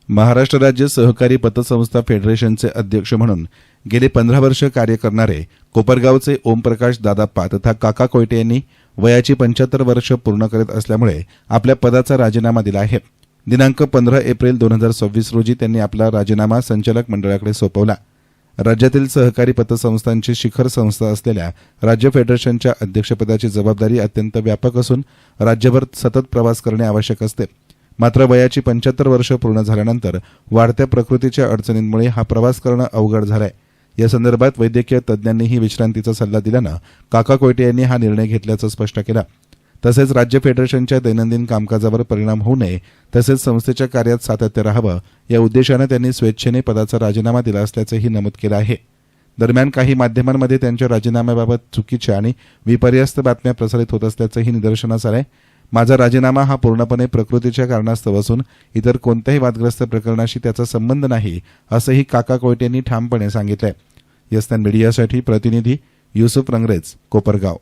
महाराष्ट्र राज्य सहकारी पतसंस्था फेडरेशनचे अध्यक्ष म्हणून गेले 15 वर्ष कार्य करणारे कोपरगावचे ओमप्रकाश दादाप्पा तथा काका कोयटे यांनी वयाची 75 वर्ष पूर्ण करत असल्यामुळे आपल्या पदाचा राजीनामा दिला आहे। दिनांक 15 एप्रिल 2026 रोजी त्यांनी आपला राजीनामा संचालक मंडळाकडे सोपवला। राज्यातील सहकारी पतसंस्थांची शिखर संस्था असलेल्या राज्य फेडरेशनच्या अध्यक्षपदाची जबाबदारी अत्यंत व्यापक असून राज्यभर सतत प्रवास करणे आवश्यक असते। मात्र वयाची 75 वर्ष पूर्ण झाल्यानंतर वाढत्या प्रकृतीच्या अडचणींमुळे हा प्रवास करणं अवघड झालंय। या संदर्भात वैद्यकीय तज्ज्ञांनीही विश्रांतीचा सल्ला दिल्यानं काका कोयटे यांनी हा निर्णय घेतल्याचं स्पष्ट केलं। तसेच राज्य फेडरेशनच्या दैनंदिन कामकाजावर परिणाम होऊ नये तसेच संस्थेच्या कार्यात सातत्य राहावं या उद्देशाने त्यांनी स्वेच्छेने पदाचा राजीनामा दिला असल्याचंही नमूद केलं आहे। दरम्यान काही माध्यमांमध्ये त्यांच्या राजीनाम्याबाबत चुकीच्या आणि विपर्यास्त बातम्या प्रसारित होत असल्याचंही निदर्शनास आलंय। माझा राजीनामा हा पूर्णपणे प्रकृतीच्या कारणास्तव असून इतर कोणत्याही वादग्रस्त प्रकरणाशी त्याचा संबंध नाही असंही काका कोयटे यांनी ठामपणे सांगितलंय। यस्तान मीडियासाठी प्रतिनिधी युसुफ रंगरेज, कोपरगाव।